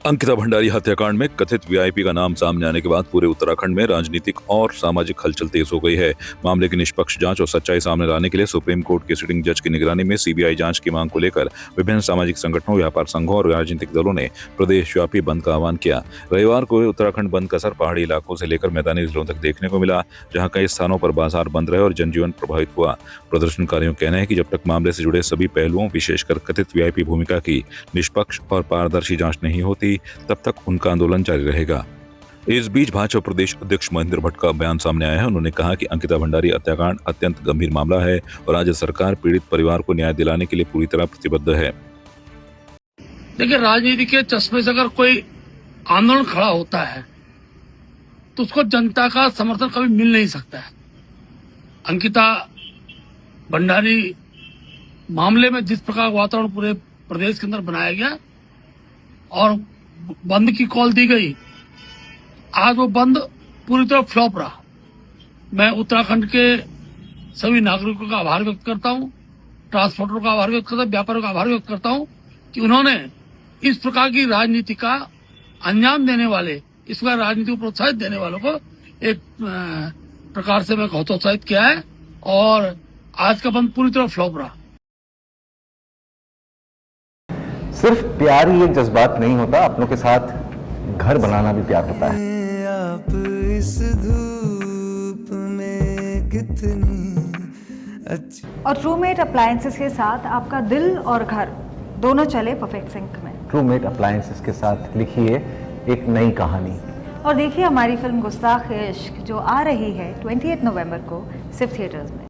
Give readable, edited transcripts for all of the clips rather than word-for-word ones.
अंकिता भंडारी हत्याकांड में कथित वीआईपी का नाम सामने आने के बाद पूरे उत्तराखंड में राजनीतिक और सामाजिक हलचल तेज हो गई है। मामले की निष्पक्ष जांच और सच्चाई सामने लाने के लिए सुप्रीम कोर्ट के सिटिंग जज की निगरानी में सीबीआई जांच की मांग को लेकर विभिन्न सामाजिक संगठनों, व्यापार संघों और राजनीतिक दलों ने प्रदेशव्यापी बंद का आह्वान किया। रविवार को उत्तराखंड बंद का असर पहाड़ी इलाकों से लेकर मैदानी जिलों तक देखने को मिला, जहाँ कई स्थानों पर बाजार बंद रहे और जनजीवन प्रभावित हुआ। प्रदर्शनकारियों का कहना है कि जब तक मामले से जुड़े सभी पहलुओं, विशेषकर कथित वीआईपी भूमिका की निष्पक्ष और पारदर्शी जांच नहीं होती, तब तक उनका आंदोलन जारी रहेगा। इस बीच भाजपा प्रदेश अध्यक्ष महेंद्र भट्ट का बयान सामने आया है। उन्होंने कहा कि अंकिता भंडारी हत्याकांड अत्यंत गंभीर मामला है और राज्य सरकार पीड़ित परिवार को न्याय दिलाने के लिए पूरी तरह प्रतिबद्ध है। देखिए, राजनीति के चश्मे से अगर कोई आंदोलन खड़ा होता है तो उसको जनता का समर्थन कभी मिल नहीं सकता है। अंकिता भंडारी मामले में जिस प्रकार वातावरण पूरे प्रदेश के अंदर बनाया गया और बंद की कॉल दी गई, आज वो बंद पूरी तरह फ्लॉप रहा। मैं उत्तराखंड के सभी नागरिकों का आभार व्यक्त करता हूं, ट्रांसपोर्टरों का आभार व्यक्त करता हूं, व्यापारियों का आभार व्यक्त करता हूं कि उन्होंने इस प्रकार की राजनीति का अंजाम देने वाले, इस प्रकार राजनीति को प्रोत्साहित देने वालों को एक प्रकार से मैं हतोत्साहित किया है और आज का बंद पूरी तरह फ्लॉप रहा। सिर्फ प्यार ही एक जज्बात नहीं होता, अपनों के साथ घर बनाना भी प्यार होता है। आप इस धूप में कितनी अच्छी। और ट्रूमेट अप्लायंसेस के साथ आपका दिल और घर दोनों चले परफेक्ट सिंक में। ट्रूमेट अप्लायंसेस के साथ लिखिए एक नई कहानी और देखिए हमारी फिल्म गुस्ताख-ए-इश्क जो आ रही है 28 नवंबर को सिर्फ थिएटर्स में।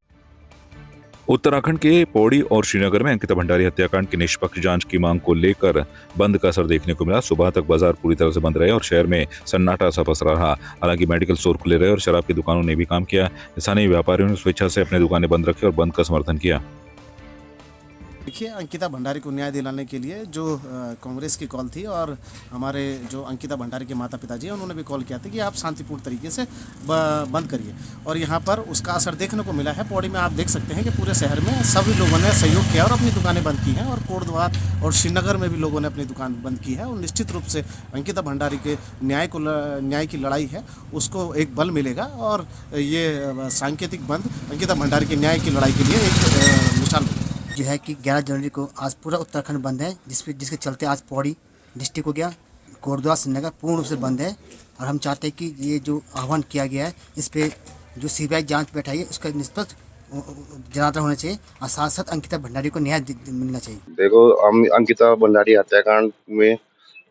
उत्तराखंड के पौड़ी और श्रीनगर में अंकिता भंडारी हत्याकांड की निष्पक्ष जांच की मांग को लेकर बंद का असर देखने को मिला। सुबह तक बाजार पूरी तरह से बंद रहे और शहर में सन्नाटा सा पसरा रहा। हालांकि मेडिकल स्टोर खुले रहे और शराब की दुकानों ने भी काम किया। स्थानीय व्यापारियों ने स्वेच्छा से अपनी दुकानें बंद रखी और बंद का समर्थन किया। देखिए, अंकिता भंडारी को न्याय दिलाने के लिए जो कांग्रेस की कॉल थी और हमारे जो अंकिता भंडारी के माता पिताजी हैं उन्होंने भी कॉल किया था कि आप शांतिपूर्ण तरीके से बंद करिए और यहाँ पर उसका असर देखने को मिला है। पौड़ी में आप देख सकते हैं कि पूरे शहर में सभी लोगों ने सहयोग किया और अपनी दुकानें बंद की हैं और कोटद्वार और श्रीनगर में भी लोगों ने अपनी दुकान बंद की है और निश्चित रूप से अंकिता भंडारी के न्याय की लड़ाई है उसको एक बल मिलेगा और ये सांकेतिक बंद अंकिता भंडारी के न्याय की लड़ाई के लिए एक मिसाल जो है कि 11 जनवरी को आज पूरा उत्तराखंड बंद है, जिसके चलते आज पौड़ी डिस्ट्रिक्ट हो गया, कोटद्वार श्रीनगर पूर्ण रूप से बंद है। और हम चाहते हैं कि ये जो आह्वान किया गया है इस पे जो सीबीआई जांच बैठाई है उसका निष्पक्ष जनाता होना चाहिए और साथ साथ अंकिता भंडारी को न्याय मिलना चाहिए। देखो, हम अंकिता भंडारी हत्याकांड में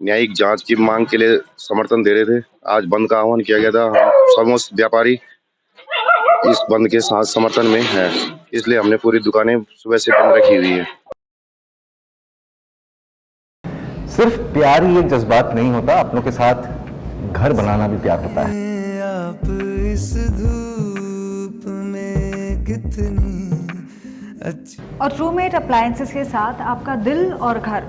न्यायिक जांच की मांग के लिए समर्थन दे रहे थे। आज बंद का आह्वान किया गया था। हम समस्त व्यापारी इस बंद के साथ समर्थन में है, इसलिए हमने पूरी दुकानें सुबह से बंद रखी हुई है। सिर्फ प्यार ही एक जज्बात नहीं होता, अपनों के साथ घर बनाना भी प्यार होता है। आप इस धूप में कितनी अच्छी। और ट्रूमेट अप्लायंसेस के साथ आपका दिल और घर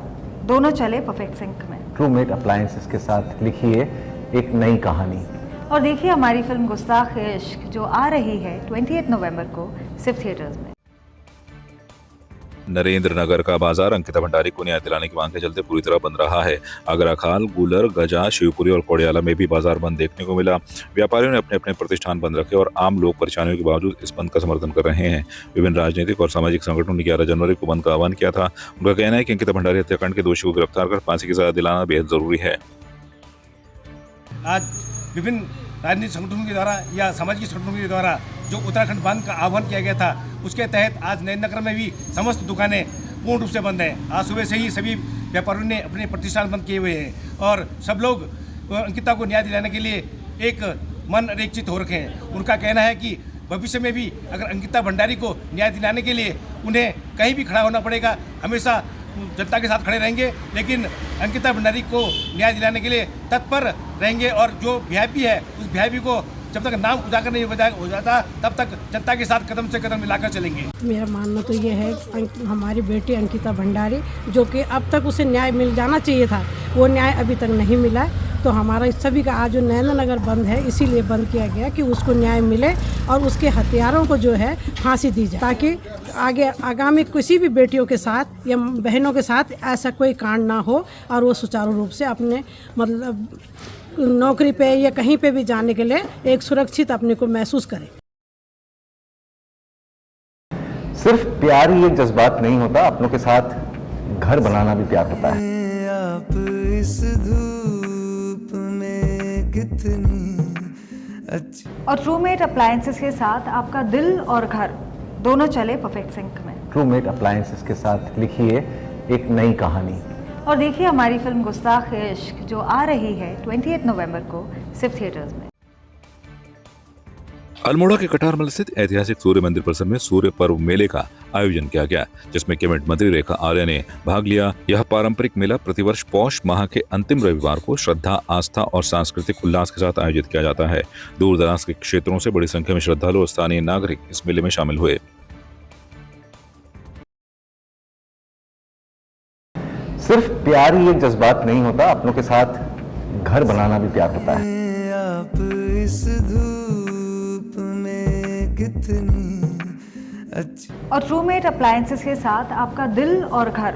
दोनों चले परफेक्ट सिंक में। ट्रूमेट अप्लायंसेस के साथ लिखिए एक नई कहानी और देखिए हमारी फिल्म गुस्ताख-ए-इश्क जो आ रही है 28 नवंबर को सिर्फ थिएटर्स में। नरेंद्र नगर का बाजार अंकिता भंडारी को न्याय दिलाने की मांग के चलते पूरी तरह बंद रहा है। आगरा खाल, गुलर, गजा, शिवपुरी और कोड़ियाला में भी बाजार बंद देखने को मिला। व्यापारियों ने अपने अपने प्रतिष्ठान बंद रखे और आम लोग परेशानियों के बावजूद इस बंद का समर्थन कर रहे हैं। विभिन्न राजनीतिक और सामाजिक संगठनों ने 11 जनवरी को बंद का आह्वान किया था। उनका कहना है कि अंकिता भंडारी हत्याकांड के दोषी को गिरफ्तार कर फांसी की सजा दिलाना बेहद जरूरी है। आज विभिन्न राजनीतिक संगठनों के द्वारा या सामाजिक संगठनों के द्वारा जो उत्तराखंड बंद का आह्वान किया गया था उसके तहत आज नरेंद्र में भी समस्त दुकानें पूर्ण रूप से बंद हैं। आज सुबह से ही सभी व्यापारियों ने अपने प्रतिष्ठान बंद किए हुए हैं और सब लोग अंकिता को न्याय दिलाने के लिए एक मन रेक्षित हो रखे हैं। उनका कहना है कि भविष्य में भी अगर अंकिता भंडारी को न्याय दिलाने के लिए उन्हें कहीं भी खड़ा होना पड़ेगा, हमेशा जनता के साथ खड़े रहेंगे, लेकिन अंकिता भंडारी को न्याय दिलाने के लिए तत्पर रहेंगे और जो वीआईपी है उस वीआईपी को जब तक नाम उजागर नहीं हो जाता तब तक जनता के साथ कदम से कदम मिलाकर चलेंगे। मेरा मानना तो ये है कि हमारी बेटी अंकिता भंडारी जो कि अब तक उसे न्याय मिल जाना चाहिए था, वो न्याय अभी तक नहीं मिला तो हमारा सभी का आज जो नैना नगर बंद है इसीलिए बंद किया गया कि उसको न्याय मिले और उसके हत्यारों को जो है फांसी दी जाए, ताकि आगे आगामी किसी भी बेटियों के साथ या बहनों के साथ ऐसा कोई कांड ना हो और वो सुचारू रूप से अपने मतलब नौकरी पे या कहीं पे भी जाने के लिए एक सुरक्षित अपने को महसूस करें। सिर्फ प्यार ही एक जज्बात नहीं होता, अपनों के साथ घर बनाना भी प्यार होता है। आप इस धूप में कितनी अच्छी। और ट्रूमेट अप्लायंसेस के साथ आपका दिल और घर दोनों चले परफेक्ट सिंक में। ट्रूमेट अप्लायंसेस के साथ लिखिए एक नई कहानी। और देखिए हमारी फिल्म गुस्ताख इश्क जो आ रही है 28 नवंबर को सिर्फ थिएटर्स में। अल्मोड़ा के कटारमल स्थित ऐतिहासिक सूर्य मंदिर परिसर में सूर्य पर्व मेले का आयोजन किया गया, जिसमें कैबिनेट मंत्री रेखा आर्या ने भाग लिया। यह पारंपरिक मेला प्रतिवर्ष पौष माह के अंतिम रविवार को श्रद्धा, आस्था और सांस्कृतिक उल्लास के साथ आयोजित किया जाता है। दूर दराज के क्षेत्रों से बड़ी संख्या में श्रद्धालु और स्थानीय नागरिक इस मेले में शामिल हुए। सिर्फ प्यार ही एक जज्बात नहीं होता, अपनों के साथ घर बनाना भी प्यार होता है। आप इस धूप में कितनी अच्छी। और ट्रूमेट अप्लायंसेस के साथ आपका दिल और घर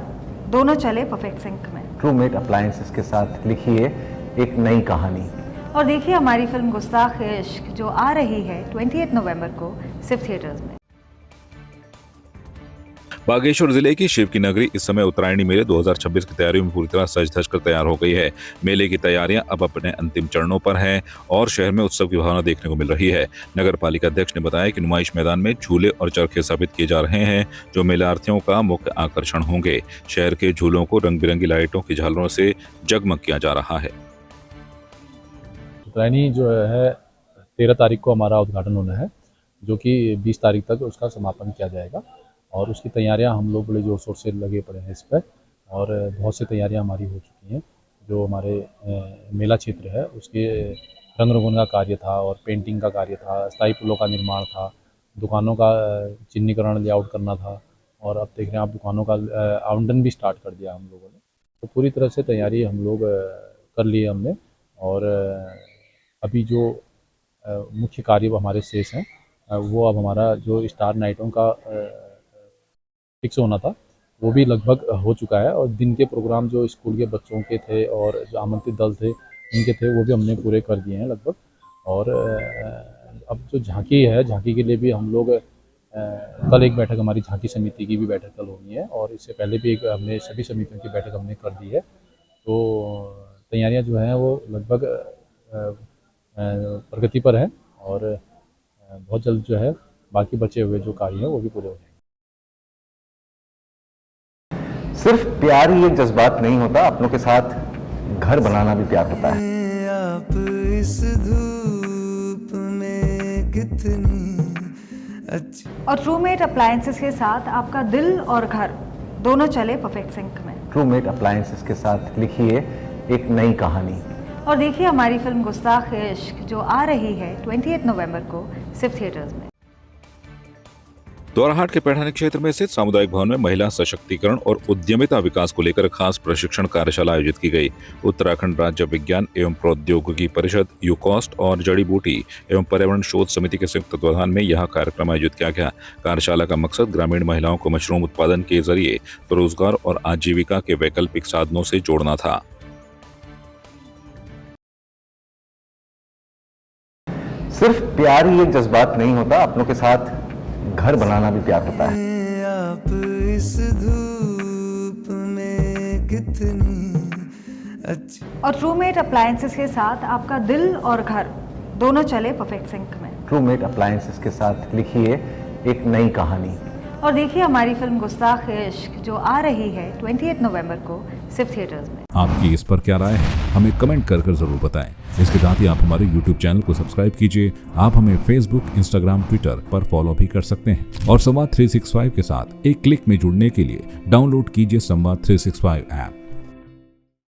दोनों चले परफेक्ट सिंक में। ट्रूमेट अप्लायंसेस के साथ लिखिए एक नई कहानी। और देखिए हमारी फिल्म गुस्ताख इश्क जो आ रही है 28 नवंबर को सिर्फ थिएटर्स में। बागेश्वर जिले की शिव की नगरी इस समय उत्तरायणी मेले 2026 की तैयारियों में पूरी तरह सज धज कर तैयार हो गई है। मेले की तैयारियां अब अपने अंतिम चरणों पर हैं और शहर में उत्सव की भावना देखने को मिल रही है। नगर पालिका अध्यक्ष ने बताया कि नुमाइश मैदान में झूले और चरखे स्थापित किए जा रहे हैं, जो मेलार्थियों का मुख्य आकर्षण होंगे। शहर के झूलों को रंग बिरंगी लाइटों की झालरों से जगमग किया जा रहा है। उत्तरायणी जो है 13 तारीख को हमारा उद्घाटन होना है, जो कि 20 तारीख तक उसका समापन किया जाएगा और उसकी तैयारियां हम लोग बड़े जोर शोर से लगे पड़े हैं इस पर और बहुत सी तैयारियां हमारी हो चुकी हैं। जो हमारे मेला क्षेत्र है उसके रंग रोगन का कार्य था और पेंटिंग का कार्य था, स्थायी पुलों का निर्माण था, दुकानों का चिन्हीकरण लेआउट करना था और अब देख रहे हैं आप दुकानों का आवंटन भी स्टार्ट कर दिया हम लोगों ने। तो पूरी तरह से तैयारी हम लोग कर ली है हमने और अभी जो मुख्य कार्य हमारे शेष हैं वो अब हमारा जो स्टार नाइटों का फिक्स होना था वो भी लगभग हो चुका है और दिन के प्रोग्राम जो स्कूल के बच्चों के थे और जो आमंत्रित दल थे उनके थे वो भी हमने पूरे कर दिए हैं लगभग। और अब जो झांकी है, झांकी के लिए भी हम लोग कल एक बैठक, हमारी झांकी समिति की भी बैठक कल होनी है और इससे पहले भी एक हमने सभी समितियों की बैठक हमने कर दी है। तो तैयारियां जो हैं वो लगभग प्रगति पर है और बहुत जल्द जो है बाकी बचे हुए जो कार्य हैं वो भी पूरे हो जाएंगे। सिर्फ प्यार ही एक जज्बात नहीं होता, अपनों के साथ घर बनाना भी प्यार होता है। आप इस धूप में कितनी अच्छी। और ट्रूमेट अप्लायंसेस के साथ आपका दिल और घर दोनों चले परफेक्ट सिंक में। ट्रूमेट अप्लायंसेस के साथ लिखिए एक नई कहानी। और देखिए हमारी फिल्म गुस्ताख इश्क जो आ रही है 28 नवंबर को सिर्फ थिएटर्स में। द्वाराहाट के पैठानी क्षेत्र में स्थित सामुदायिक भवन में महिला सशक्तिकरण और उद्यमिता विकास को लेकर खास प्रशिक्षण कार्यशाला आयोजित की गई। उत्तराखंड राज्य विज्ञान एवं प्रौद्योगिकी परिषद, यूकॉस्ट और जड़ी बूटी एवं पर्यावरण शोध समिति के संयुक्त तत्वाधान में यह कार्यक्रम आयोजित किया गया। कार्यशाला का मकसद ग्रामीण महिलाओं को मशरूम उत्पादन के जरिए रोजगार और आजीविका के वैकल्पिक साधनों से जोड़ना था। सिर्फ प्यार ही एक जज्बात नहीं होता, अपनों के साथ घर बनाना भी प्यार होता है। आप इस धूप में कितनी अच्छी। और ट्रूमेट अप्लायंसेस के साथ आपका दिल और घर दोनों चले परफेक्ट सिंक में। ट्रूमेट अप्लायंसेस के साथ लिखिए एक नई कहानी। और देखिए हमारी फिल्म गुस्ताख इश्क जो आ रही है 28 नवंबर को सिर्फ थिएटर्स में। आपकी इस पर क्या राय है, हमें कमेंट कर जरूर बताएं। इसके साथ ही आप हमारे YouTube चैनल को सब्सक्राइब कीजिए। आप हमें Facebook, Instagram, Twitter पर फॉलो भी कर सकते हैं और संवाद 365 के साथ एक क्लिक में जुड़ने के लिए डाउनलोड कीजिए संवाद 365 ऐप।